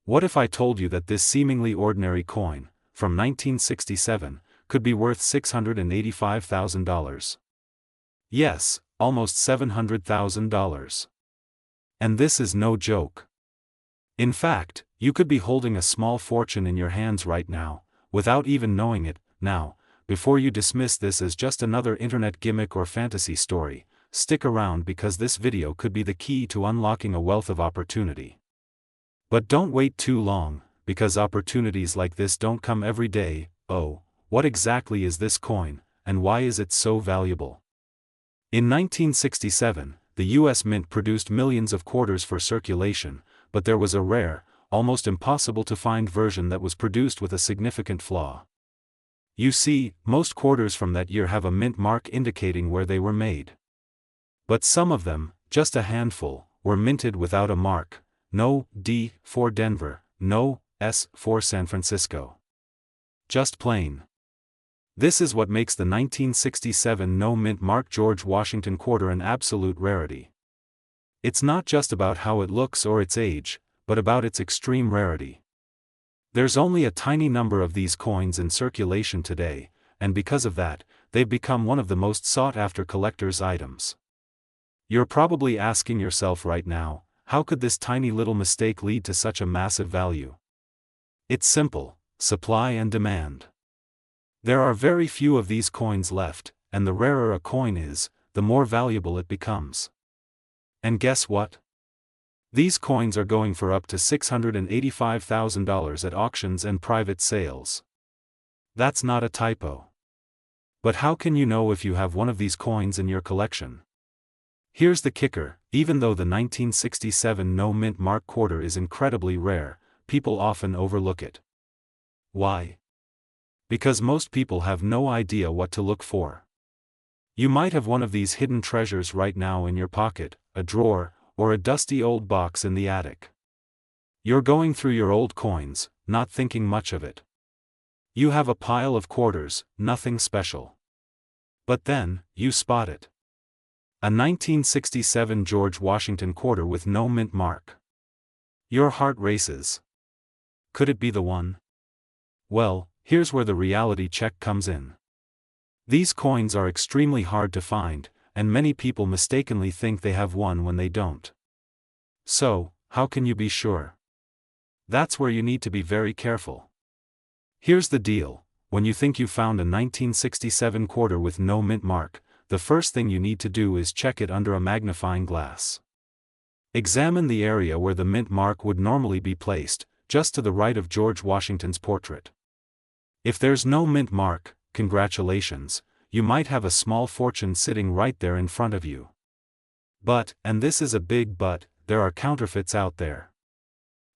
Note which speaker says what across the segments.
Speaker 1: What if I told you that this seemingly ordinary coin, from 1967, could be worth $685,000? Yes, almost $700,000. And this is no joke. In fact, you could be holding a small fortune in your hands right now, without even knowing it. Now, before you dismiss this as just another internet gimmick or fantasy story, stick around because this video could be the key to unlocking a wealth of opportunity. But don't wait too long, because opportunities like this don't come every day. Oh, what exactly is this coin, and why is it so valuable? In 1967, the US Mint produced millions of quarters for circulation, but there was a rare, almost impossible to find version that was produced with a significant flaw. You see, most quarters from that year have a mint mark indicating where they were made. But some of them, just a handful, were minted without a mark. No D for Denver, no S for San Francisco. Just plain. This is what makes the 1967 no mint mark George Washington quarter an absolute rarity. It's not just about how it looks or its age, but about its extreme rarity. There's only a tiny number of these coins in circulation today, and because of that, they've become one of the most sought-after collector's items. You're probably asking yourself right now, how could this tiny little mistake lead to such a massive value? It's simple: supply and demand. There are very few of these coins left, and the rarer a coin is, the more valuable it becomes. And guess what? These coins are going for up to $685,000 at auctions and private sales. That's not a typo. But how can you know if you have one of these coins in your collection? Here's the kicker: even though the 1967 no mint mark quarter is incredibly rare, people often overlook it. Why? Because most people have no idea what to look for. You might have one of these hidden treasures right now in your pocket, a drawer, or a dusty old box in the attic. You're going through your old coins, not thinking much of it. You have a pile of quarters, nothing special. But then, you spot it. A 1967 George Washington quarter with no mint mark. Your heart races. Could it be the one? Well, here's where the reality check comes in. These coins are extremely hard to find, and many people mistakenly think they have one when they don't. So, how can you be sure? That's where you need to be very careful. Here's the deal: when you think you found a 1967 quarter with no mint mark, the first thing you need to do is check it under a magnifying glass. Examine the area where the mint mark would normally be placed, just to the right of George Washington's portrait. If there's no mint mark, congratulations, you might have a small fortune sitting right there in front of you. But, and this is a big but, there are counterfeits out there.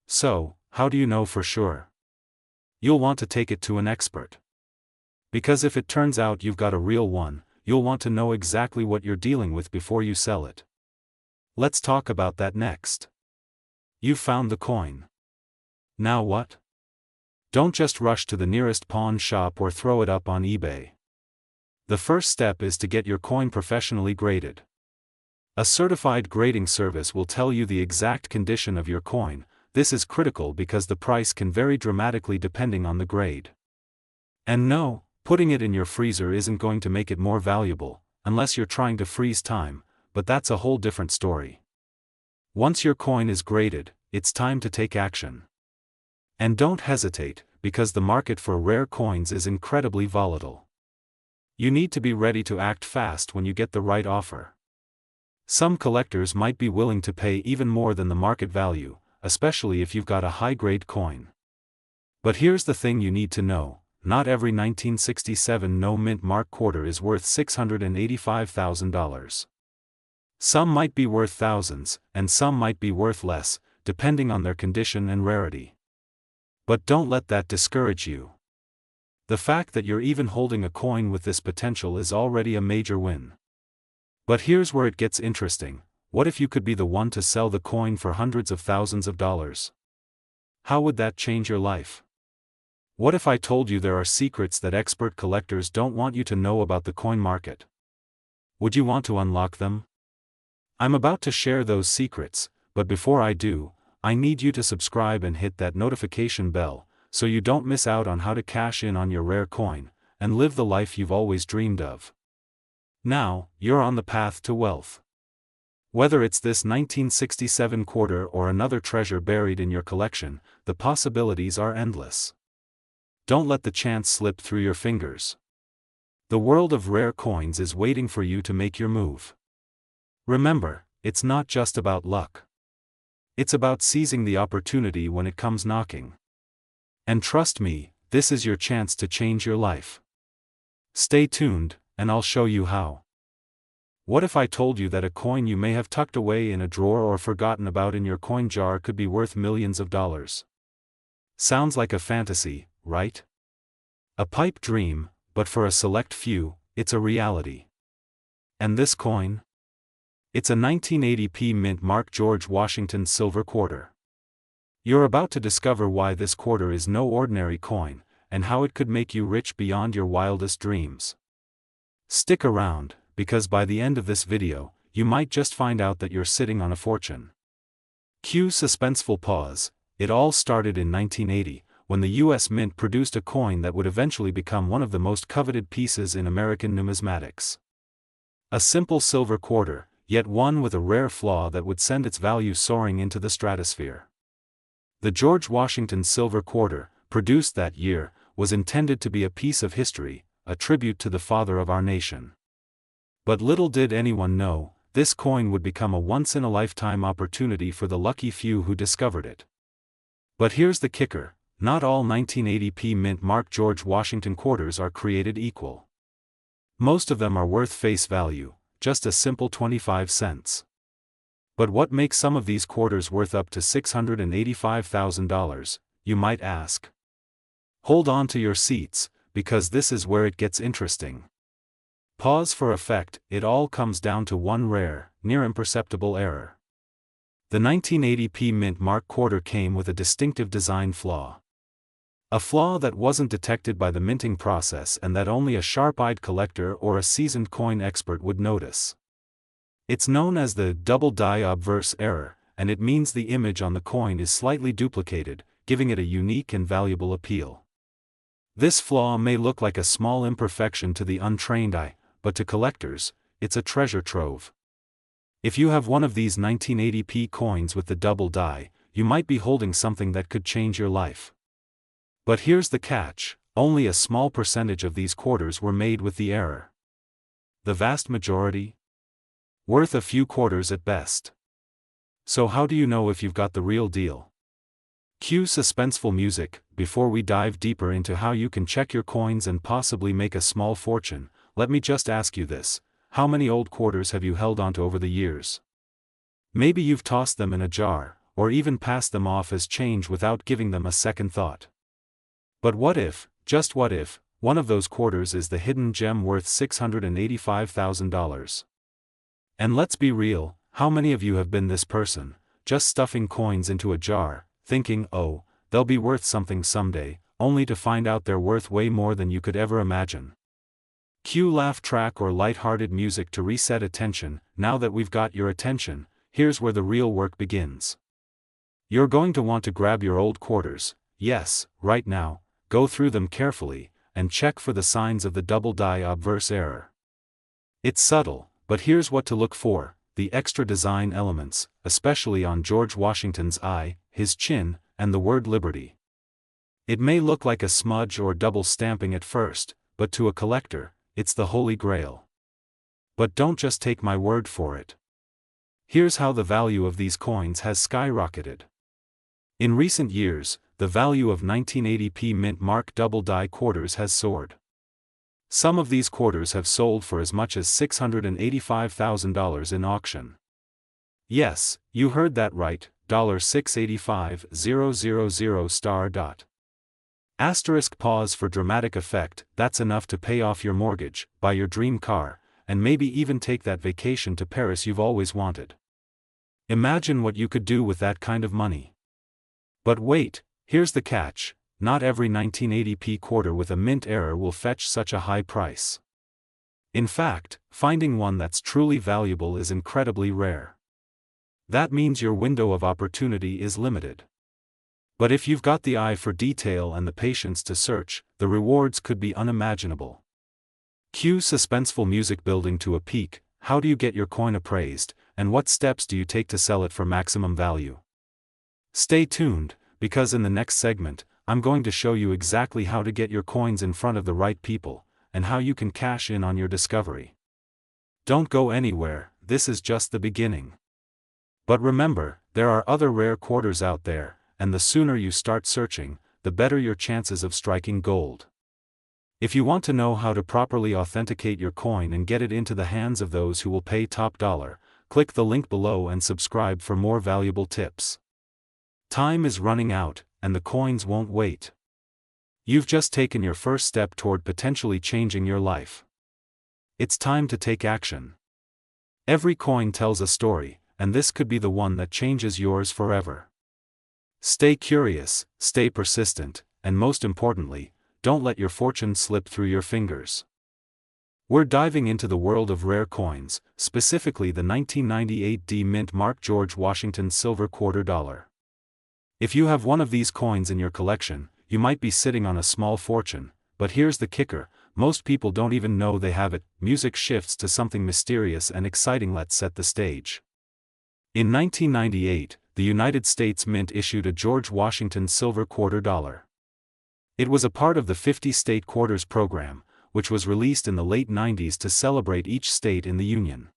Speaker 1: So, how do you know for sure? You'll want to take it to an expert. Because if it turns out you've got a real one, you'll want to know exactly what you're dealing with before you sell it. Let's talk about that next. You've found the coin. Now what? Don't just rush to the nearest pawn shop or throw it up on eBay. The first step is to get your coin professionally graded. A certified grading service will tell you the exact condition of your coin. This is critical because the price can vary dramatically depending on the grade. And no, putting it in your freezer isn't going to make it more valuable, unless you're trying to freeze time, but that's a whole different story. Once your coin is graded, it's time to take action. And don't hesitate, because the market for rare coins is incredibly volatile. You need to be ready to act fast when you get the right offer. Some collectors might be willing to pay even more than the market value, especially if you've got a high-grade coin. But here's the thing you need to know: not every 1967 no mint mark quarter is worth $685,000. Some might be worth thousands, and some might be worth less, depending on their condition and rarity. But don't let that discourage you. The fact that you're even holding a coin with this potential is already a major win. But here's where it gets interesting: what if you could be the one to sell the coin for hundreds of thousands of dollars? How would that change your life? What if I told you there are secrets that expert collectors don't want you to know about the coin market? Would you want to unlock them? I'm about to share those secrets, but before I do, I need you to subscribe and hit that notification bell, so you don't miss out on how to cash in on your rare coin, and live the life you've always dreamed of. Now, you're on the path to wealth. Whether it's this 1967 quarter or another treasure buried in your collection, the possibilities are endless. Don't let the chance slip through your fingers. The world of rare coins is waiting for you to make your move. Remember, it's not just about luck. It's about seizing the opportunity when it comes knocking. And trust me, this is your chance to change your life. Stay tuned, and I'll show you how. What if I told you that a coin you may have tucked away in a drawer or forgotten about in your coin jar could be worth millions of dollars? Sounds like a fantasy, right? A pipe dream, but for a select few, it's a reality. And this coin? It's a 1980p mint mark George Washington silver quarter. You're about to discover why this quarter is no ordinary coin, and how it could make you rich beyond your wildest dreams. Stick around, because by the end of this video, you might just find out that you're sitting on a fortune. Cue suspenseful pause. It all started in 1980, when the US Mint produced a coin that would eventually become one of the most coveted pieces in American numismatics. A simple silver quarter, yet one with a rare flaw that would send its value soaring into the stratosphere. The George Washington silver quarter, produced that year, was intended to be a piece of history, a tribute to the father of our nation. But little did anyone know, this coin would become a once-in-a-lifetime opportunity for the lucky few who discovered it. But here's the kicker, not all 1980p mint mark George Washington quarters are created equal. Most of them are worth face value, just a simple 25 cents. But what makes some of these quarters worth up to $685,000, you might ask? Hold on to your seats, because this is where it gets interesting. Pause for effect. It all comes down to one rare, near imperceptible error. The 1980p mint mark quarter came with a distinctive design flaw. A flaw that wasn't detected by the minting process and that only a sharp-eyed collector or a seasoned coin expert would notice. It's known as the double die obverse error, and it means the image on the coin is slightly duplicated, giving it a unique and valuable appeal. This flaw may look like a small imperfection to the untrained eye, but to collectors, it's a treasure trove. If you have one of these 1980p coins with the double die, you might be holding something that could change your life. But here's the catch, only a small percentage of these quarters were made with the error. The vast majority? Worth a few quarters at best. So how do you know if you've got the real deal? Cue suspenseful music. Before we dive deeper into how you can check your coins and possibly make a small fortune, let me just ask you this, how many old quarters have you held onto over the years? Maybe you've tossed them in a jar, or even passed them off as change without giving them a second thought. But what if, just what if, one of those quarters is the hidden gem worth $685,000? And let's be real, how many of you have been this person, just stuffing coins into a jar, thinking, oh, they'll be worth something someday, only to find out they're worth way more than you could ever imagine? Cue laugh track or light-hearted music to reset attention. Now that we've got your attention, here's where the real work begins. You're going to want to grab your old quarters, yes, right now, go through them carefully, and check for the signs of the double die obverse error. It's subtle, but here's what to look for: the extra design elements, especially on George Washington's eye, his chin, and the word liberty. It may look like a smudge or double stamping at first, but to a collector, it's the holy grail. But don't just take my word for it. Here's how the value of these coins has skyrocketed. In recent years, the value of 1980p mint mark double die quarters has soared. Some of these quarters have sold for as much as $685,000 in auction. Yes, you heard that right, $685,000 . Asterisk pause for dramatic effect. That's enough to pay off your mortgage, buy your dream car, and maybe even take that vacation to Paris you've always wanted. Imagine what you could do with that kind of money. But wait, here's the catch, not every 1980p quarter with a mint error will fetch such a high price. In fact, finding one that's truly valuable is incredibly rare. that means your window of opportunity is limited. But if you've got the eye for detail and the patience to search, the rewards could be unimaginable. Cue suspenseful music building to a peak. How do you get your coin appraised, and what steps do you take to sell it for maximum value? Stay tuned, because in the next segment, I'm going to show you exactly how to get your coins in front of the right people, and how you can cash in on your discovery. Don't go anywhere, this is just the beginning. But remember, there are other rare quarters out there, and the sooner you start searching, the better your chances of striking gold. If you want to know how to properly authenticate your coin and get it into the hands of those who will pay top dollar, click the link below and subscribe for more valuable tips. Time is running out, and the coins won't wait. You've just taken your first step toward potentially changing your life. It's time to take action. Every coin tells a story, and this could be the one that changes yours forever. Stay curious, stay persistent, and most importantly, don't let your fortune slip through your fingers. We're diving into the world of rare coins, specifically the 1998 D Mint Mark George Washington silver quarter dollar. If you have one of these coins in your collection, you might be sitting on a small fortune, but here's the kicker, most people don't even know they have it. Music shifts to something mysterious and exciting. Let's set the stage. In 1998, the United States Mint issued a George Washington silver quarter dollar. It was a part of the 50-state quarters program, which was released in the late 90s to celebrate each state in the Union.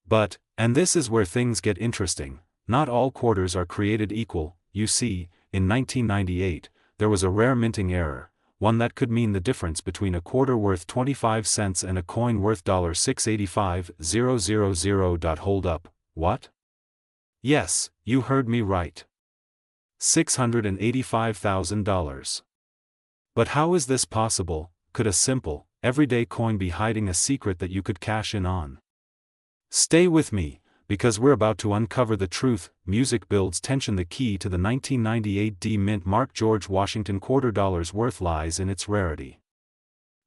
Speaker 1: But, and this is where things get interesting, not all quarters are created equal. You see, in 1998, there was a rare minting error, one that could mean the difference between a quarter worth 25 cents and a coin worth $685,000. Hold up, what? Yes, you heard me right. $685,000. But how is this possible? Could a simple, everyday coin be hiding a secret that you could cash in on? Stay with me, because we're about to uncover the truth. Music builds tension. The key to the 1998 D Mint Mark George Washington quarter dollar's worth lies in its rarity.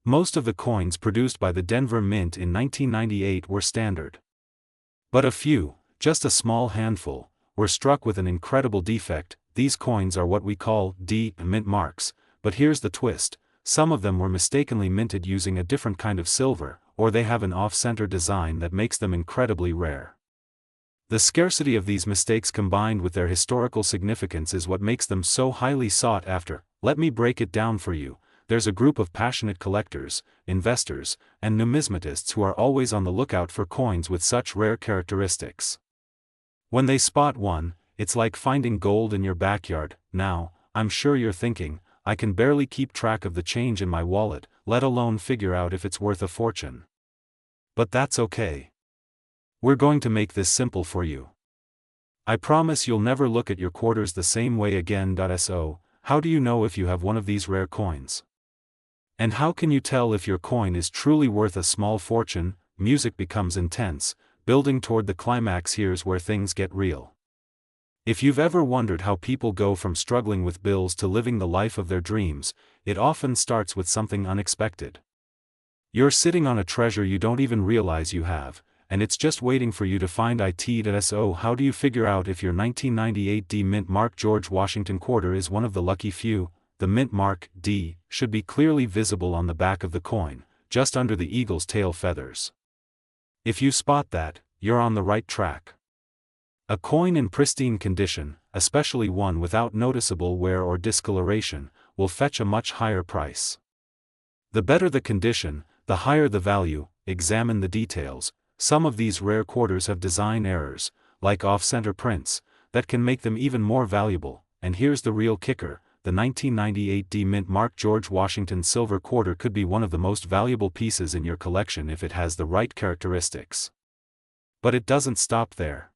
Speaker 1: Most of the coins produced by the Denver Mint in 1998 were standard. But a few, just a small handful, were struck with an incredible defect. These coins are what we call D Mint marks, but here's the twist, some of them were mistakenly minted using a different kind of silver, or they have an off-center design that makes them incredibly rare. The scarcity of these mistakes combined with their historical significance is what makes them so highly sought after. Let me break it down for you. There's a group of passionate collectors, investors, and numismatists who are always on the lookout for coins with such rare characteristics. When they spot one, it's like finding gold in your backyard. Now, I'm sure you're thinking, I can barely keep track of the change in my wallet, let alone figure out if it's worth a fortune. But that's okay. We're going to make this simple for you. I promise you'll never look at your quarters the same way again. So, how do you know if you have one of these rare coins? And how can you tell if your coin is truly worth a small fortune? Music becomes intense, building toward the climax. Here's where things get real. If you've ever wondered how people go from struggling with bills to living the life of their dreams, it often starts with something unexpected. You're sitting on a treasure you don't even realize you have, and it's just waiting for you to find it. So how do you figure out if your 1998 D Mint Mark George Washington quarter is one of the lucky few? The Mint Mark D should be clearly visible on the back of the coin, just under the eagle's tail feathers. If you spot that, you're on the right track. A coin in pristine condition, especially one without noticeable wear or discoloration, will fetch a much higher price. The better the condition, the higher the value. Examine the details. Some of these rare quarters have design errors, like off-center prints, that can make them even more valuable. And here's the real kicker, the 1998 D Mint Mark George Washington silver quarter could be one of the most valuable pieces in your collection if it has the right characteristics. But it doesn't stop there.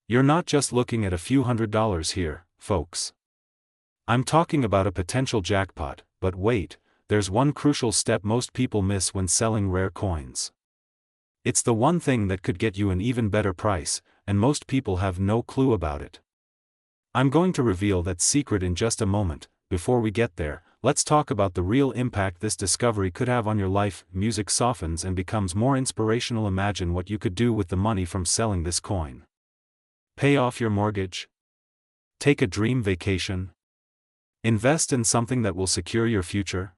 Speaker 1: You're not just looking at a few $100s here, folks. I'm talking about a potential jackpot. But wait, there's one crucial step most people miss when selling rare coins. It's the one thing that could get you an even better price, and most people have no clue about it. I'm going to reveal that secret in just a moment. Before we get there, let's talk about the real impact this discovery could have on your life. Music softens and becomes more inspirational. Imagine what you could do with the money from selling this coin. Pay off your mortgage? Take a dream vacation? Invest in something that will secure your future?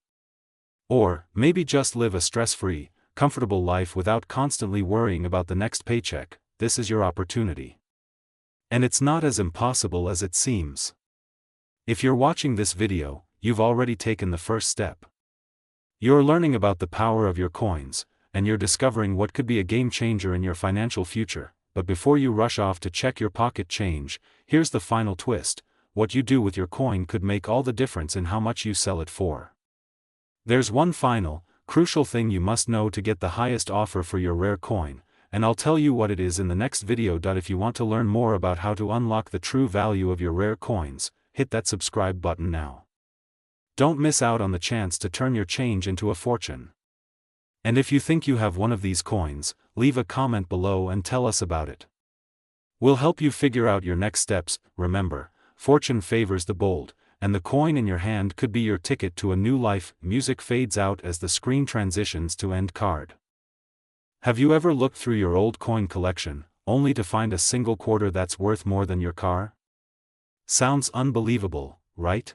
Speaker 1: Or, maybe just live a stress-free, comfortable life without constantly worrying about the next paycheck. This is your opportunity. And it's not as impossible as it seems. If you're watching this video, you've already taken the first step. You're learning about the power of your coins, and you're discovering what could be a game changer in your financial future. But before you rush off to check your pocket change, here's the final twist: what you do with your coin could make all the difference in how much you sell it for. There's one final, crucial thing you must know to get the highest offer for your rare coin, and I'll tell you what it is in the next video. If you want to learn more about how to unlock the true value of your rare coins, hit that subscribe button now. Don't miss out on the chance to turn your change into a fortune. And if you think you have one of these coins, leave a comment below and tell us about it. We'll help you figure out your next steps. Remember, fortune favors the bold, and the coin in your hand could be your ticket to a new life. Music fades out as the screen transitions to end card. Have you ever looked through your old coin collection, only to find a single quarter that's worth more than your car? Sounds unbelievable, right?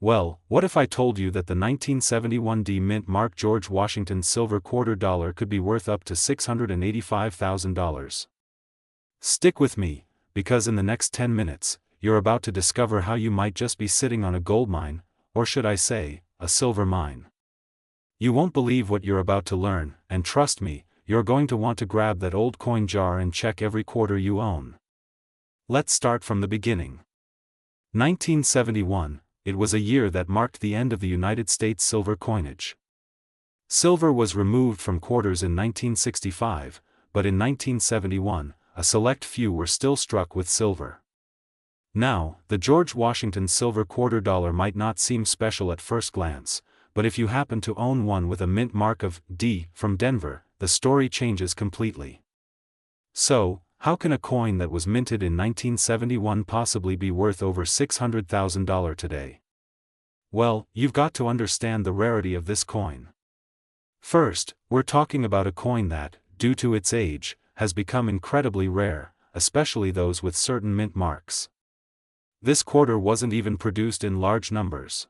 Speaker 1: Well, what if I told you that the 1971 mint mark George Washington silver quarter dollar could be worth up to $685,000? Stick with me, because in the next 10 minutes, you're about to discover how you might just be sitting on a gold mine, or should I say, a silver mine. You won't believe what you're about to learn, and trust me, you're going to want to grab that old coin jar and check every quarter you own. Let's start from the beginning. 1971. It was a year that marked the end of the United States silver coinage. Silver was removed from quarters in 1965, but in 1971, a select few were still struck with silver. Now, the George Washington silver quarter dollar might not seem special at first glance, but if you happen to own one with a mint mark of D from Denver, the story changes completely. So, how can a coin that was minted in 1971 possibly be worth over $600,000 today? Well, you've got to understand the rarity of this coin. First, we're talking about a coin that, due to its age, has become incredibly rare, especially those with certain mint marks. This quarter wasn't even produced in large numbers.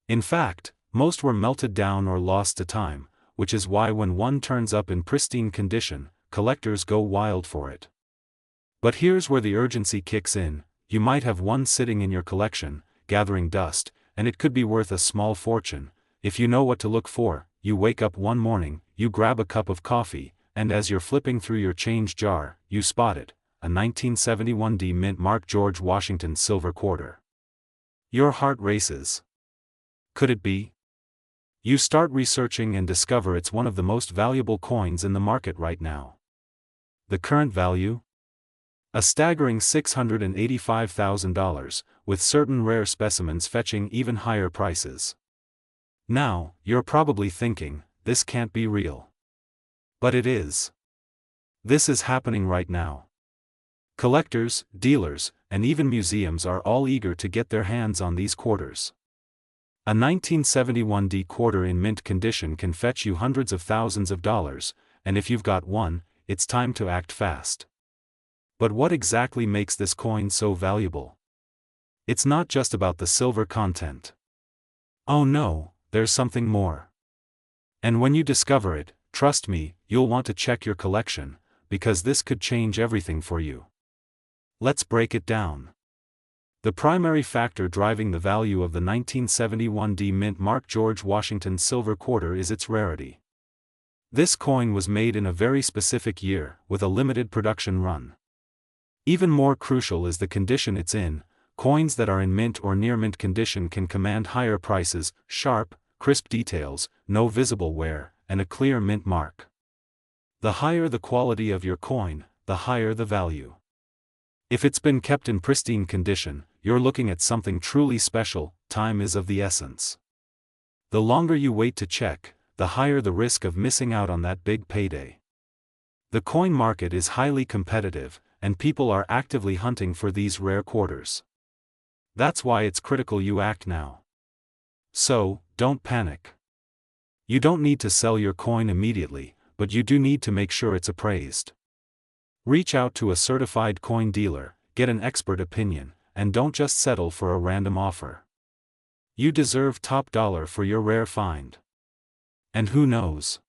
Speaker 1: In fact, most were melted down or lost to time, which is why when one turns up in pristine condition, collectors go wild for it. But here's where the urgency kicks in: you might have one sitting in your collection, gathering dust, and it could be worth a small fortune. If you know what to look for, you wake up one morning, you grab a cup of coffee, and as you're flipping through your change jar, you spot it, a 1971 mint mark George Washington silver quarter. Your heart races. Could it be? You start researching and discover it's one of the most valuable coins in the market right now. The current value? A staggering $685,000, with certain rare specimens fetching even higher prices. Now, you're probably thinking, this can't be real. But it is. This is happening right now. Collectors, dealers, and even museums are all eager to get their hands on these quarters. A 1971 quarter in mint condition can fetch you hundreds of thousands of dollars, and if you've got one, it's time to act fast. But what exactly makes this coin so valuable? It's not just about the silver content. Oh no, there's something more. And when you discover it, trust me, you'll want to check your collection, because this could change everything for you. Let's break it down. The primary factor driving the value of the 1971 mint mark George Washington silver quarter is its rarity. This coin was made in a very specific year, with a limited production run. Even more crucial is the condition it's in. Coins that are in mint or near mint condition can command higher prices: sharp, crisp details, no visible wear, and a clear mint mark. The higher the quality of your coin, the higher the value. If it's been kept in pristine condition, you're looking at something truly special. Time is of the essence. The longer you wait to check, the higher the risk of missing out on that big payday. The coin market is highly competitive, and people are actively hunting for these rare quarters. That's why it's critical you act now. So, don't panic. You don't need to sell your coin immediately, but you do need to make sure it's appraised. Reach out to a certified coin dealer, get an expert opinion, and don't just settle for a random offer. You deserve top dollar for your rare find. And who knows?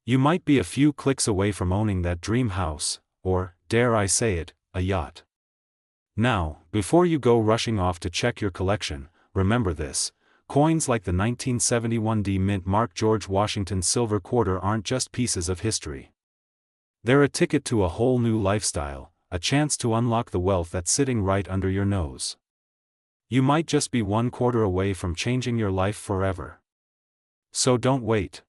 Speaker 1: You might be a few clicks away from owning that dream house, or, dare I say it, a yacht. Now, before you go rushing off to check your collection, remember this: coins like the 1971 D Mint Mark George Washington silver quarter aren't just pieces of history. They're a ticket to a whole new lifestyle, a chance to unlock the wealth that's sitting right under your nose. You might just be one quarter away from changing your life forever. So don't wait.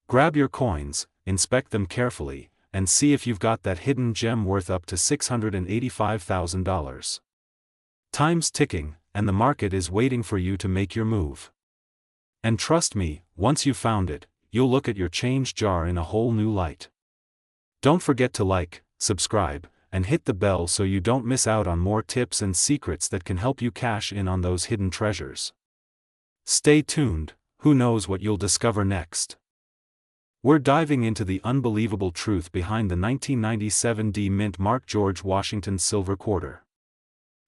Speaker 1: Grab your coins, inspect them carefully, and see if you've got that hidden gem worth up to $685,000. Time's ticking, and the market is waiting for you to make your move. And trust me, once you've found it, you'll look at your change jar in a whole new light. Don't forget to like, subscribe, and hit the bell so you don't miss out on more tips and secrets that can help you cash in on those hidden treasures. Stay tuned, who knows what you'll discover next. We're diving into the unbelievable truth behind the 1997 D Mint Mark George Washington silver quarter.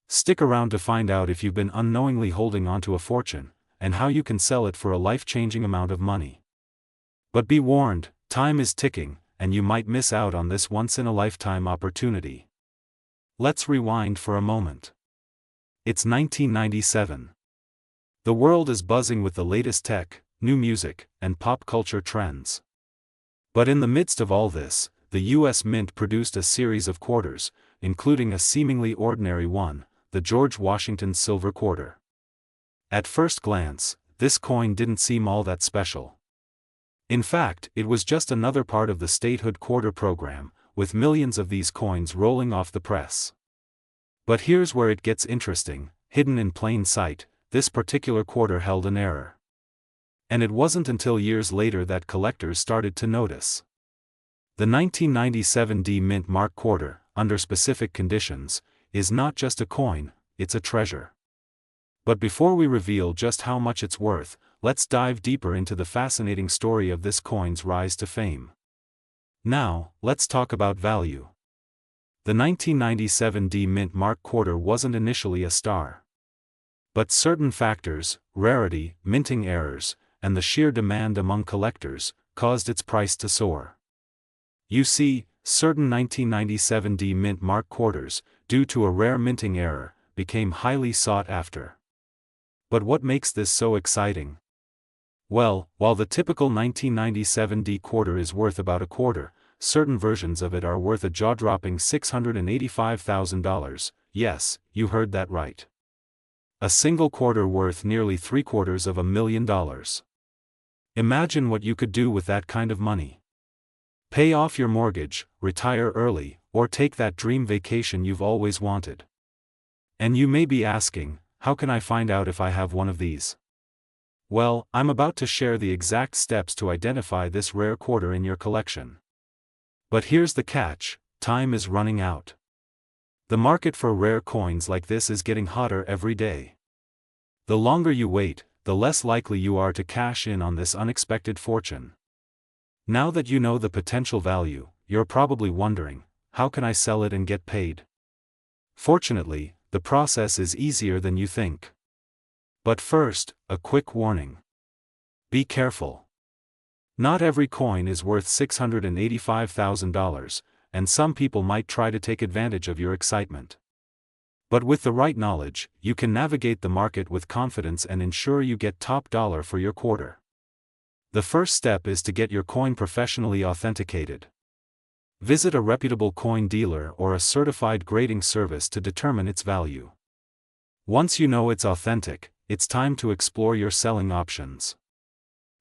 Speaker 1: Stick around to find out if you've been unknowingly holding onto a fortune, and how you can sell it for a life-changing amount of money. But be warned, time is ticking, and you might miss out on this once-in-a-lifetime opportunity. Let's rewind for a moment. It's 1997. The world is buzzing with the latest tech, new music, and pop culture trends. But in the midst of all this, the U.S. Mint produced a series of quarters, including a seemingly ordinary one, the George Washington silver quarter. At first glance, this coin didn't seem all that special. In fact, it was just another part of the statehood quarter program, with millions of these coins rolling off the press. But here's where it gets interesting: hidden in plain sight, this particular quarter held an error. And it wasn't until years later that collectors started to notice. The 1997 D Mint Mark quarter, under specific conditions, is not just a coin, it's a treasure. But before we reveal just how much it's worth, let's dive deeper into the fascinating story of this coin's rise to fame. Now, let's talk about value. The 1997 D Mint Mark quarter wasn't initially a star. But certain factors, rarity, minting errors, and the sheer demand among collectors, caused its price to soar. You see, certain 1997 D Mint Mark quarters, due to a rare minting error, became highly sought after. But what makes this so exciting? Well, while the typical 1997 D quarter is worth about a quarter, certain versions of it are worth a jaw-dropping $685,000, yes, you heard that right. A single quarter worth nearly $750,000. Imagine what you could do with that kind of money. Pay off your mortgage, retire early, or take that dream vacation you've always wanted. And you may be asking, how can I find out if I have one of these? Well, I'm about to share the exact steps to identify this rare quarter in your collection. But here's the catch: time is running out. The market for rare coins like this is getting hotter every day. The longer you wait, the less likely you are to cash in on this unexpected fortune. Now that you know the potential value, you're probably wondering, how can I sell it and get paid? Fortunately, the process is easier than you think. But first, a quick warning. Be careful. Not every coin is worth $685,000, and some people might try to take advantage of your excitement. But with the right knowledge, you can navigate the market with confidence and ensure you get top dollar for your quarter. The first step is to get your coin professionally authenticated. Visit a reputable coin dealer or a certified grading service to determine its value. Once you know it's authentic, it's time to explore your selling options.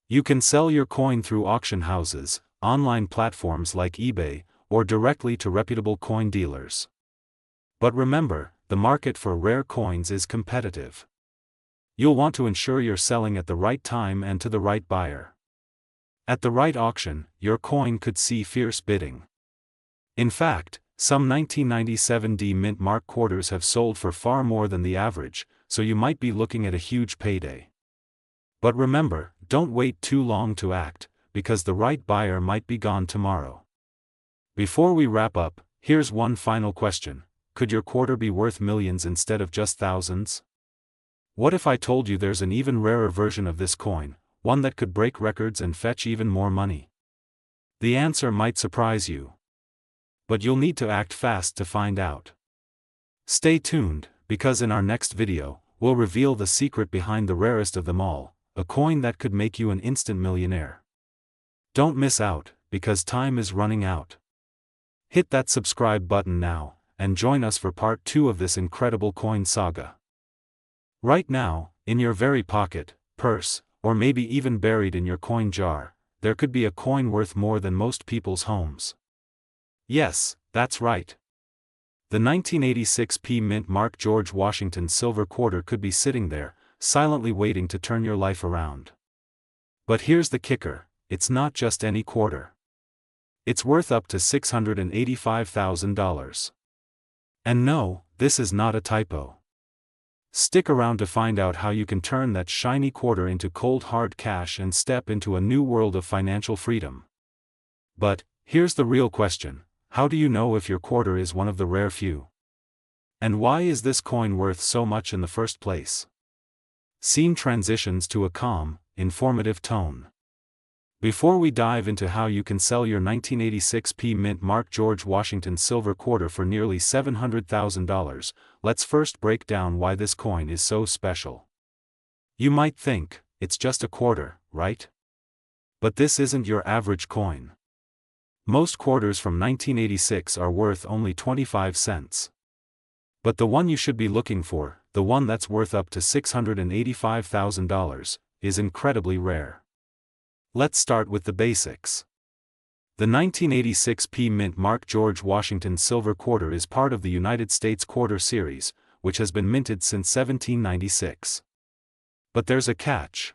Speaker 1: You can sell your coin through auction houses, online platforms like eBay, or directly to reputable coin dealers. But remember, the market for rare coins is competitive. You'll want to ensure you're selling at the right time and to the right buyer. At the right auction, your coin could see fierce bidding. In fact, some 1997 D Mint Mark quarters have sold for far more than the average, so you might be looking at a huge payday. But remember, don't wait too long to act, because the right buyer might be gone tomorrow. Before we wrap up, here's one final question. Could your quarter be worth millions instead of just thousands? What if I told you there's an even rarer version of this coin, one that could break records and fetch even more money? The answer might surprise you. But you'll need to act fast to find out. Stay tuned, because in our next video, we'll reveal the secret behind the rarest of them all, a coin that could make you an instant millionaire. Don't miss out, because time is running out. Hit that subscribe button now, and join us for part 2 of this incredible coin saga. Right now, in your very pocket, purse, or maybe even buried in your coin jar, there could be a coin worth more than most people's homes. Yes, that's right. The 1986 P Mint Mark George Washington silver quarter could be sitting there, silently waiting to turn your life around. But here's the kicker, it's not just any quarter. It's worth up to $685,000. And no, this is not a typo. Stick around to find out how you can turn that shiny quarter into cold hard cash and step into a new world of financial freedom. But, here's the real question. How do you know if your quarter is one of the rare few? And why is this coin worth so much in the first place? Scene transitions to a calm, informative tone. Before we dive into how you can sell your 1986 P Mint Mark George Washington silver quarter for nearly $700,000, let's first break down why this coin is so special. You might think, it's just a quarter, right? But this isn't your average coin. Most quarters from 1986 are worth only 25 cents. But the one you should be looking for, the one that's worth up to $685,000, is incredibly rare. Let's start with the basics. The 1986 P Mint Mark George Washington silver quarter is part of the United States Quarter Series, which has been minted since 1796. But there's a catch.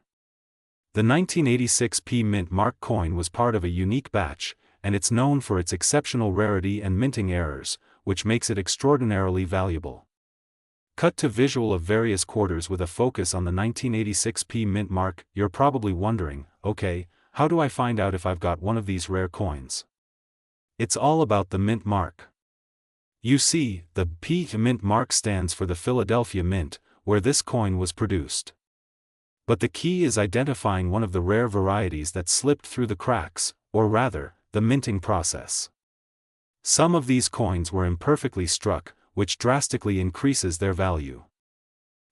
Speaker 1: The 1986 P Mint Mark coin was part of a unique batch, and it's known for its exceptional rarity and minting errors, which makes it extraordinarily valuable. Cut to visual of various quarters with a focus on the 1986 P Mint Mark. You're probably wondering, okay, how do I find out if I've got one of these rare coins? It's all about the Mint Mark. You see, the P Mint Mark stands for the Philadelphia Mint, where this coin was produced. But the key is identifying one of the rare varieties that slipped through the cracks, or rather, the minting process. Some of these coins were imperfectly struck, which drastically increases their value.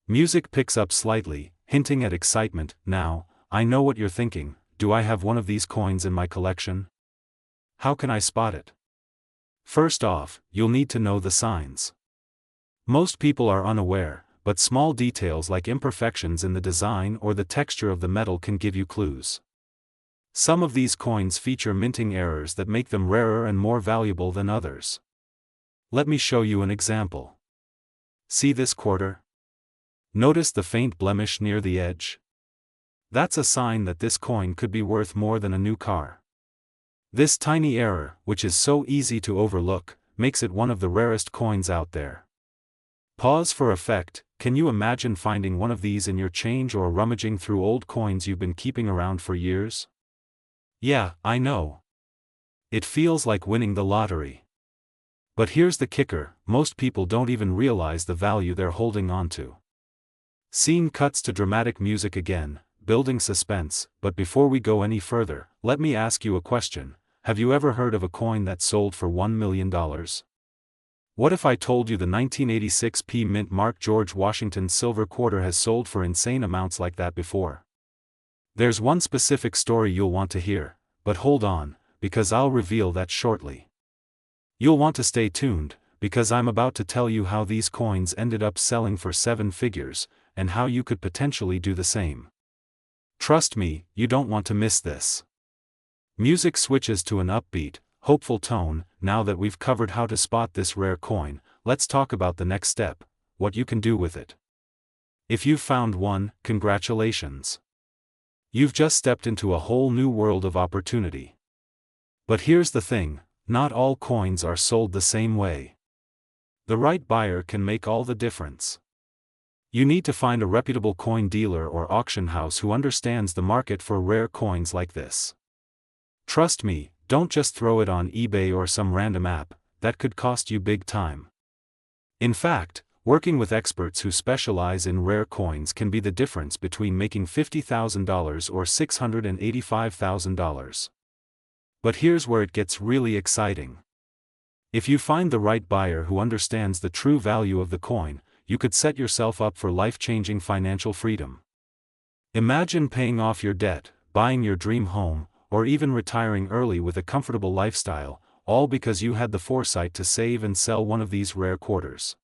Speaker 1: Music picks up slightly, hinting at excitement. Now, I know what you're thinking, do I have one of these coins in my collection? How can I spot it? First off, you'll need to know the signs. Most people are unaware, but small details like imperfections in the design or the texture of the metal can give you clues. Some of these coins feature minting errors that make them rarer and more valuable than others. Let me show you an example. See this quarter? Notice the faint blemish near the edge? That's a sign that this coin could be worth more than a new car. This tiny error, which is so easy to overlook, makes it one of the rarest coins out there. Pause for effect. Can you imagine finding one of these in your change or rummaging through old coins you've been keeping around for years? Yeah, I know. It feels like winning the lottery. But here's the kicker, most people don't even realize the value they're holding on to. Scene cuts to dramatic music again, building suspense, but before we go any further, let me ask you a question. Have you ever heard of a coin that sold for $1 million? What if I told you the 1986 P Mint Mark George Washington silver quarter has sold for insane amounts like that before? There's one specific story you'll want to hear, but hold on, because I'll reveal that shortly. You'll want to stay tuned, because I'm about to tell you how these coins ended up selling for 7 figures, and how you could potentially do the same. Trust me, you don't want to miss this. Music switches to an upbeat, hopeful tone. Now that we've covered how to spot this rare coin, let's talk about the next step, what you can do with it. If you've found one, congratulations. You've just stepped into a whole new world of opportunity. But here's the thing, not all coins are sold the same way. The right buyer can make all the difference. You need to find a reputable coin dealer or auction house who understands the market for rare coins like this. Trust me, don't just throw it on eBay or some random app. that could cost you big time. In fact, working with experts who specialize in rare coins can be the difference between making $50,000 or $685,000. But here's where it gets really exciting. If you find the right buyer who understands the true value of the coin, you could set yourself up for life-changing financial freedom. Imagine paying off your debt, buying your dream home, or even retiring early with a comfortable lifestyle, all because you had the foresight to save and sell one of these rare quarters.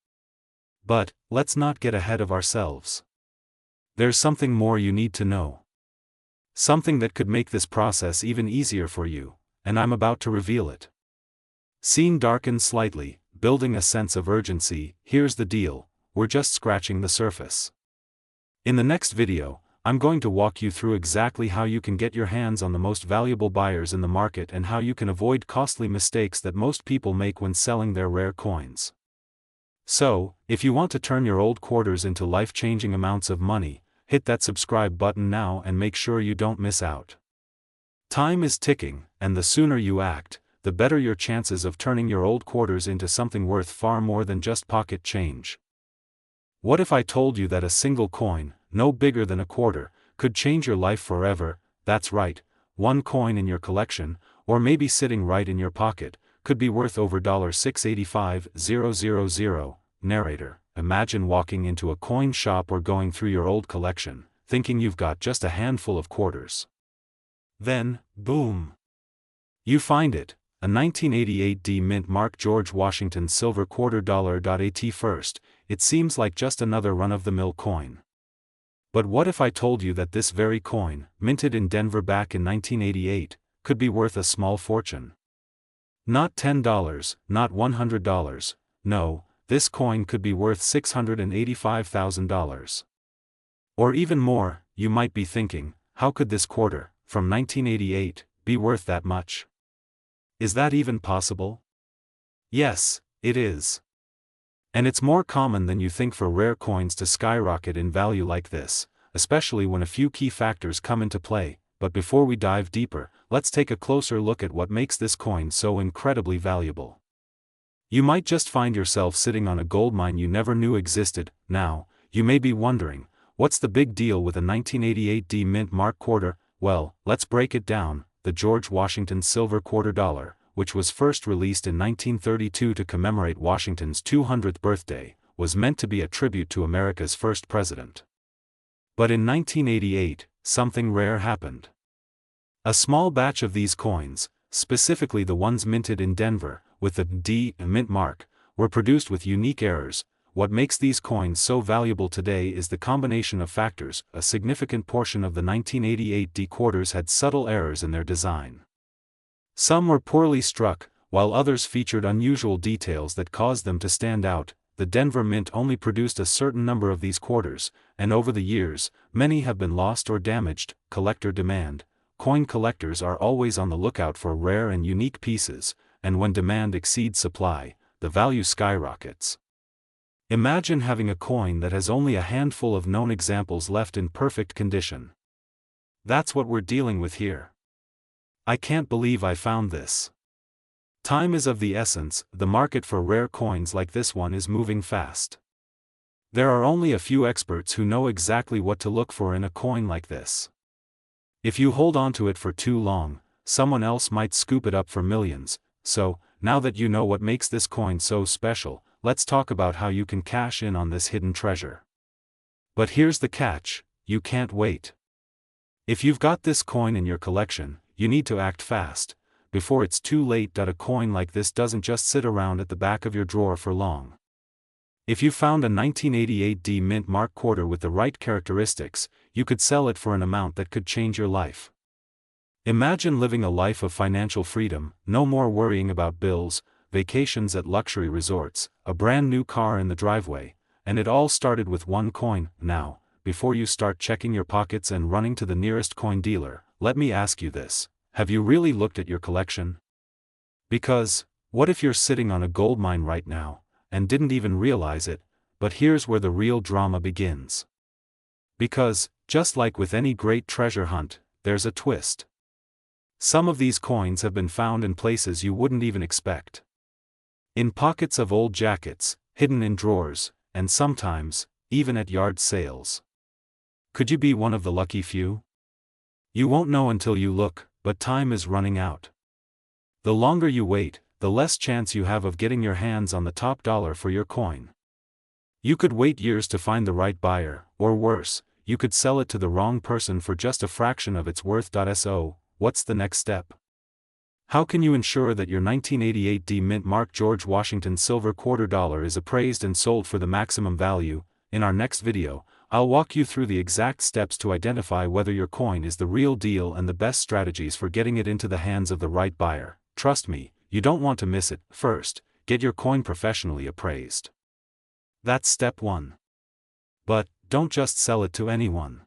Speaker 1: But, let's not get ahead of ourselves. There's something more you need to know. Something that could make this process even easier for you, and I'm about to reveal it. Scene darkened slightly, building a sense of urgency. Here's the deal, we're just scratching the surface. In the next video, I'm going to walk you through exactly how you can get your hands on the most valuable buyers in the market and how you can avoid costly mistakes that most people make when selling their rare coins. So, if you want to turn your old quarters into life-changing amounts of money, hit that subscribe button now and make sure you don't miss out. Time is ticking, and the sooner you act, the better your chances of turning your old quarters into something worth far more than just pocket change. What if I told you that a single coin, no bigger than a quarter, could change your life forever? That's right, one coin in your collection, or maybe sitting right in your pocket, could be worth over $685,000. Narrator, imagine walking into a coin shop or going through your old collection, thinking you've got just a handful of quarters. Then, boom! You find it, a 1988 D mint mark George Washington silver quarter dollar. At first, it seems like just another run-of-the-mill coin. But what if I told you that this very coin, minted in Denver back in 1988, could be worth a small fortune? Not $10, not $100, no, this coin could be worth $685,000. Or even more. You might be thinking, how could this quarter, from 1988, be worth that much? Is that even possible? Yes, it is. And it's more common than you think for rare coins to skyrocket in value like this, especially when a few key factors come into play. But before we dive deeper, let's take a closer look at what makes this coin so incredibly valuable. You might just find yourself sitting on a goldmine you never knew existed. Now, you may be wondering, what's the big deal with a 1988 D mint mark quarter? Well, let's break it down. The George Washington silver quarter dollar, which was first released in 1932 to commemorate Washington's 200th birthday, was meant to be a tribute to America's first president. But in 1988, something rare happened. A small batch of these coins, specifically the ones minted in Denver, with the D mint mark, were produced with unique errors. What makes these coins so valuable today is the combination of factors. A significant portion of the 1988 D quarters had subtle errors in their design. Some were poorly struck, while others featured unusual details that caused them to stand out. The Denver Mint only produced a certain number of these quarters, and over the years, many have been lost or damaged. Collector demand. Coin collectors are always on the lookout for rare and unique pieces, and when demand exceeds supply, the value skyrockets. Imagine having a coin that has only a handful of known examples left in perfect condition. That's what we're dealing with here. I can't believe I found this. Time is of the essence. The market for rare coins like this one is moving fast. There are only a few experts who know exactly what to look for in a coin like this. If you hold on to it for too long, someone else might scoop it up for millions. So, now that you know what makes this coin so special, let's talk about how you can cash in on this hidden treasure. But here's the catch, you can't wait. If you've got this coin in your collection, you need to act fast, before it's too late. A coin like this doesn't just sit around at the back of your drawer for long. If you found a 1988 D mint mark quarter with the right characteristics, you could sell it for an amount that could change your life. Imagine living a life of financial freedom, no more worrying about bills, vacations at luxury resorts, a brand new car in the driveway, and it all started with one coin. Now, before you start checking your pockets and running to the nearest coin dealer, let me ask you this: have you really looked at your collection? Because, what if you're sitting on a goldmine right now, and didn't even realize it? But here's where the real drama begins. Because, just like with any great treasure hunt, there's a twist. Some of these coins have been found in places you wouldn't even expect. In pockets of old jackets, hidden in drawers, and sometimes, even at yard sales. Could you be one of the lucky few? You won't know until you look, but time is running out. The longer you wait, the less chance you have of getting your hands on the top dollar for your coin. You could wait years to find the right buyer, or worse, you could sell it to the wrong person for just a fraction of its worth. So, what's the next step? How can you ensure that your 1988 D Mint Mark George Washington silver quarter dollar is appraised and sold for the maximum value? In our next video, I'll walk you through the exact steps to identify whether your coin is the real deal and the best strategies for getting it into the hands of the right buyer. Trust me, you don't want to miss it. First, get your coin professionally appraised. That's step 1. But, don't just sell it to anyone.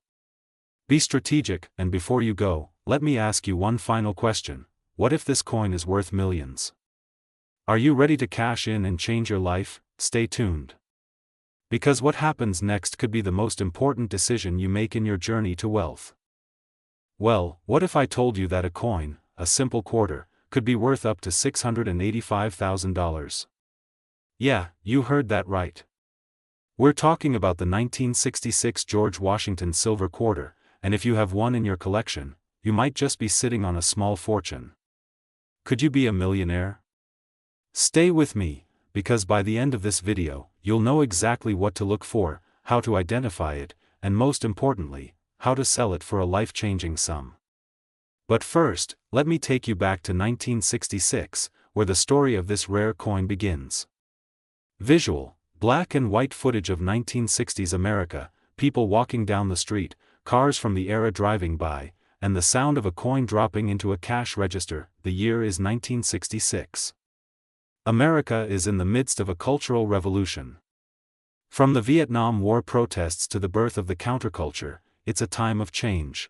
Speaker 1: Be strategic, and before you go, let me ask you one final question. What if this coin is worth millions? Are you ready to cash in and change your life? Stay tuned. Because what happens next could be the most important decision you make in your journey to wealth. Well, what if I told you that a coin, a simple quarter, could be worth up to $685,000? Yeah, you heard that right. We're talking about the 1966 George Washington silver quarter, and if you have one in your collection, you might just be sitting on a small fortune. Could you be a millionaire? Stay with me, because by the end of this video, you'll know exactly what to look for, how to identify it, and most importantly, how to sell it for a life-changing sum. But first, let me take you back to 1966, where the story of this rare coin begins. Visual, black and white footage of 1960s America, people walking down the street, cars from the era driving by, and the sound of a coin dropping into a cash register. The year is 1966. America is in the midst of a cultural revolution. From the Vietnam War protests to the birth of the counterculture, it's a time of change.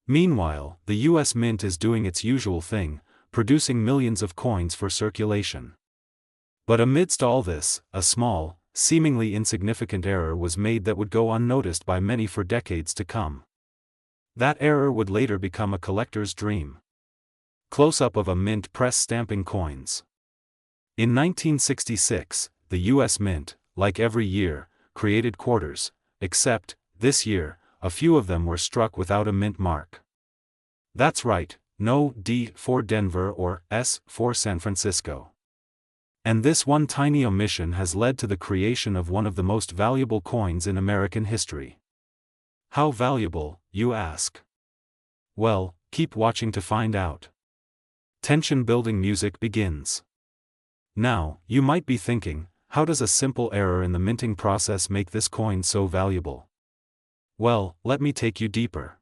Speaker 1: Meanwhile, the U.S. Mint is doing its usual thing, producing millions of coins for circulation. But amidst all this, a small, seemingly insignificant error was made that would go unnoticed by many for decades to come. That error would later become a collector's dream. Close-up of a mint press stamping coins. In 1966, the U.S. Mint, like every year, created quarters, except, this year, a few of them were struck without a mint mark. That's right, no D for Denver or S for San Francisco. And this one tiny omission has led to the creation of one of the most valuable coins in American history. How valuable, you ask? Well, keep watching to find out. Tension-building music begins. Now, you might be thinking, how does a simple error in the minting process make this coin so valuable? Well, let me take you deeper.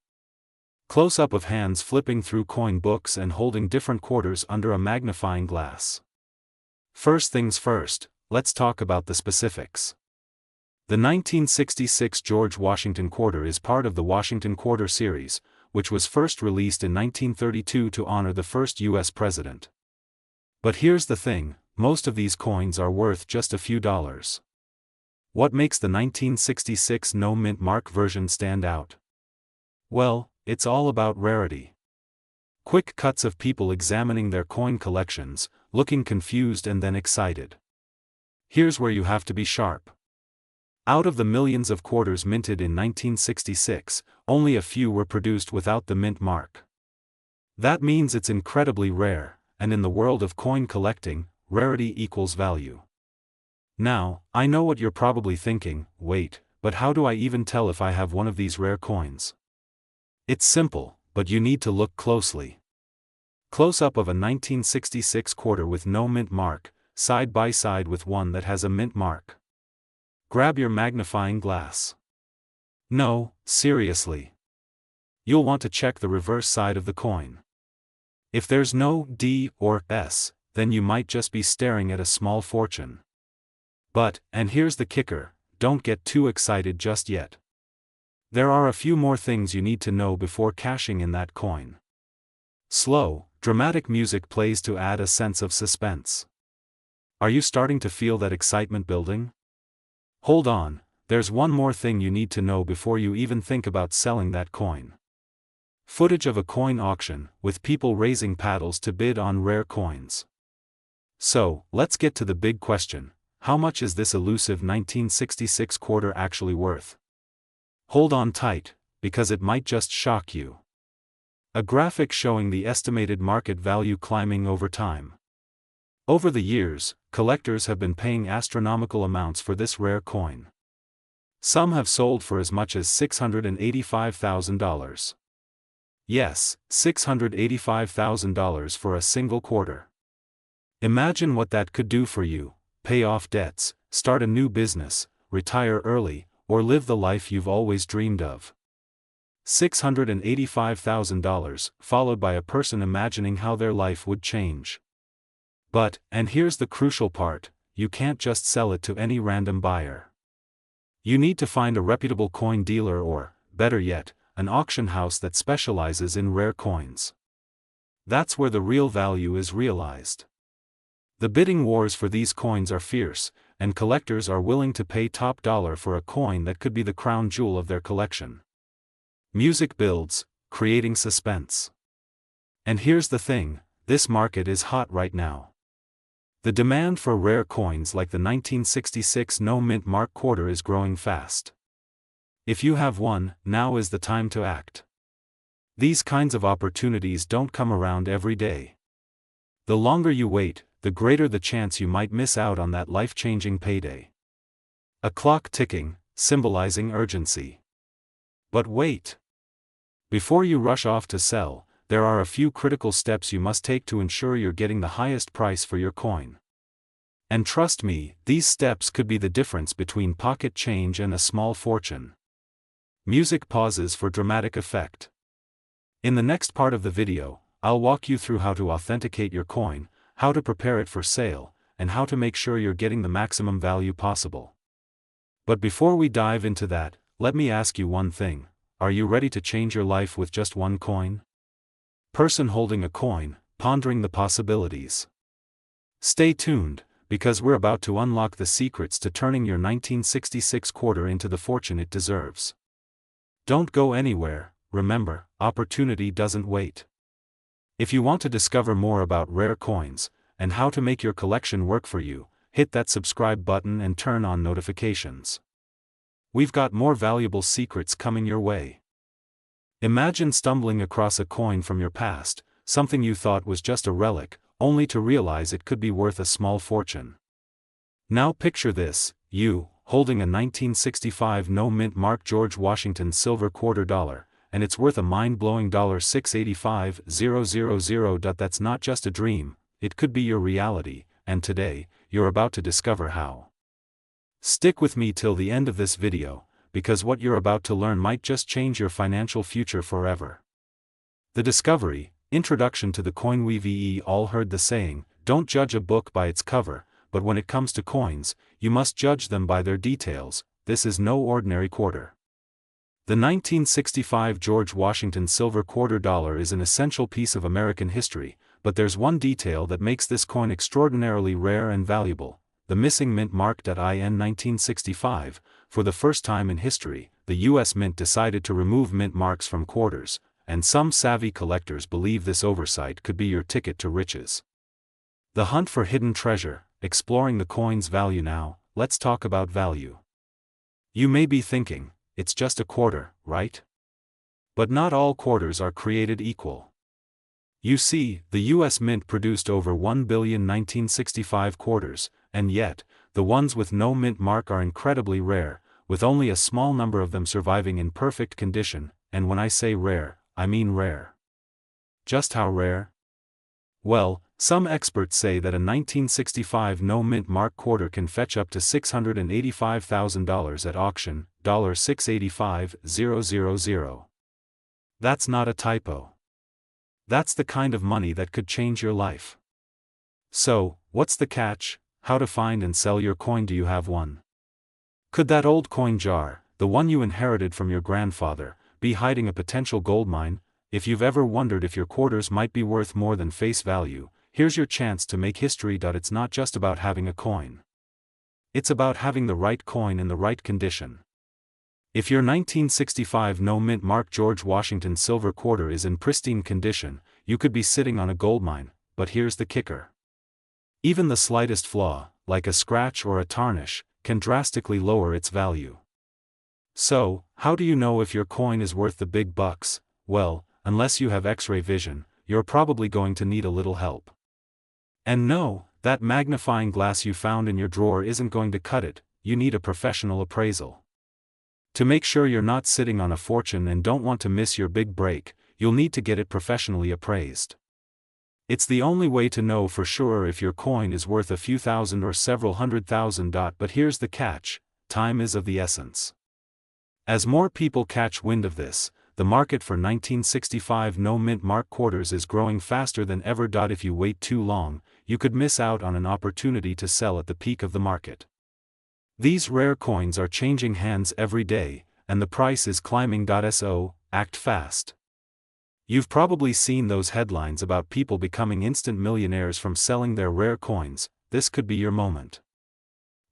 Speaker 1: Close-up of hands flipping through coin books and holding different quarters under a magnifying glass. First things first, let's talk about the specifics. The 1966 George Washington quarter is part of the Washington Quarter series, which was first released in 1932 to honor the first U.S. president. But here's the thing, most of these coins are worth just a few dollars. What makes the 1966 no mint mark version stand out? Well, it's all about rarity. Quick cuts of people examining their coin collections, looking confused and then excited. Here's where you have to be sharp. Out of the millions of quarters minted in 1966, only a few were produced without the mint mark. That means it's incredibly rare, and in the world of coin collecting, rarity equals value. Now, I know what you're probably thinking, wait, but how do I even tell if I have one of these rare coins? It's simple, but you need to look closely. Close-up of a 1966 quarter with no mint mark, side by side with one that has a mint mark. Grab your magnifying glass. No, seriously. You'll want to check the reverse side of the coin. If there's no D or S, then you might just be staring at a small fortune. But, and here's the kicker, don't get too excited just yet. There are a few more things you need to know before cashing in that coin. Slow, dramatic music plays to add a sense of suspense. Are you starting to feel that excitement building? Hold on, there's one more thing you need to know before you even think about selling that coin. Footage of a coin auction, with people raising paddles to bid on rare coins. So, let's get to the big question. How much is this elusive 1966 quarter actually worth? Hold on tight, because it might just shock you. A graphic showing the estimated market value climbing over time. Over the years, collectors have been paying astronomical amounts for this rare coin. Some have sold for as much as $685,000. Yes, $685,000 for a single quarter. Imagine what that could do for you: pay off debts, start a new business, retire early, or live the life you've always dreamed of. $685,000, followed by a person imagining how their life would change. But, and here's the crucial part, you can't just sell it to any random buyer. You need to find a reputable coin dealer or, better yet, an auction house that specializes in rare coins. That's where the real value is realized. The bidding wars for these coins are fierce, and collectors are willing to pay top dollar for a coin that could be the crown jewel of their collection. Music builds, creating suspense. And here's the thing, this market is hot right now. The demand for rare coins like the 1966 no-mint mark quarter is growing fast. If you have one, now is the time to act. These kinds of opportunities don't come around every day. The longer you wait, the greater the chance you might miss out on that life-changing payday. A clock ticking, symbolizing urgency. But wait! Before you rush off to sell, there are a few critical steps you must take to ensure you're getting the highest price for your coin. And trust me, these steps could be the difference between pocket change and a small fortune. Music pauses for dramatic effect. In the next part of the video, I'll walk you through how to authenticate your coin, how to prepare it for sale, and how to make sure you're getting the maximum value possible. But before we dive into that, let me ask you one thing: are you ready to change your life with just one coin? Person holding a coin, pondering the possibilities. Stay tuned, because we're about to unlock the secrets to turning your 1966 quarter into the fortune it deserves. Don't go anywhere, remember, opportunity doesn't wait. If you want to discover more about rare coins, and how to make your collection work for you, hit that subscribe button and turn on notifications. We've got more valuable secrets coming your way. Imagine stumbling across a coin from your past, something you thought was just a relic, only to realize it could be worth a small fortune. Now picture this, you, holding a 1965 no-mint mark George Washington silver quarter dollar, and it's worth a mind-blowing $685,000. That's not just a dream, it could be your reality, and today, you're about to discover how. Stick with me till the end of this video, because what you're about to learn might just change your financial future forever. The discovery. Introduction to the coin. We've all heard the saying, don't judge a book by its cover, but when it comes to coins, you must judge them by their details. This is no ordinary quarter. The 1965 George Washington silver quarter dollar is an essential piece of American history, but there's one detail that makes this coin extraordinarily rare and valuable: the missing mint mark. In 1965, for the first time in history, the U.S. Mint decided to remove mint marks from quarters, and some savvy collectors believe this oversight could be your ticket to riches. The hunt for hidden treasure, exploring the coin's value. Now, let's talk about value. You may be thinking, it's just a quarter, right? But not all quarters are created equal. You see, the U.S. Mint produced over 1 billion 1965 quarters, and yet, the ones with no mint mark are incredibly rare, with only a small number of them surviving in perfect condition. And when I say rare, I mean rare. Just how rare? Well, some experts say that a 1965 no-mint mark quarter can fetch up to $685,000 at auction, $685,000. That's not a typo. That's the kind of money that could change your life. So, what's the catch? How to find and sell your coin? Do you have one? Could that old coin jar, the one you inherited from your grandfather, be hiding a potential goldmine? If you've ever wondered if your quarters might be worth more than face value, here's your chance to make history. It's not just about having a coin. It's about having the right coin in the right condition. If your 1965 no-mint mark George Washington silver quarter is in pristine condition, you could be sitting on a goldmine, but here's the kicker. Even the slightest flaw, like a scratch or a tarnish, can drastically lower its value. So, how do you know if your coin is worth the big bucks? Well, unless you have X-ray vision, you're probably going to need a little help. And no, that magnifying glass you found in your drawer isn't going to cut it. You need a professional appraisal. To make sure you're not sitting on a fortune and don't want to miss your big break, you'll need to get it professionally appraised. It's the only way to know for sure if your coin is worth a few thousand or several hundred thousand. But here's the catch: time is of the essence. As more people catch wind of this, the market for 1965 no-mint mark quarters is growing faster than ever. If you wait too long, you could miss out on an opportunity to sell at the peak of the market. These rare coins are changing hands every day, and the price is climbing. So, act fast. You've probably seen those headlines about people becoming instant millionaires from selling their rare coins. This could be your moment.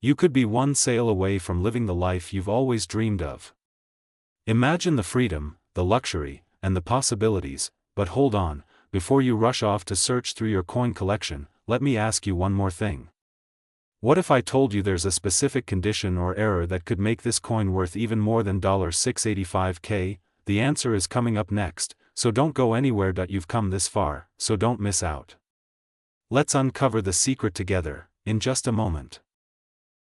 Speaker 1: You could be one sale away from living the life you've always dreamed of. Imagine the freedom, the luxury, and the possibilities. But hold on, before you rush off to search through your coin collection, let me ask you one more thing. What if I told you there's a specific condition or error that could make this coin worth even more than $685K? The answer is coming up next, so don't go anywhere. You've come this far, so don't miss out. Let's uncover the secret together, in just a moment.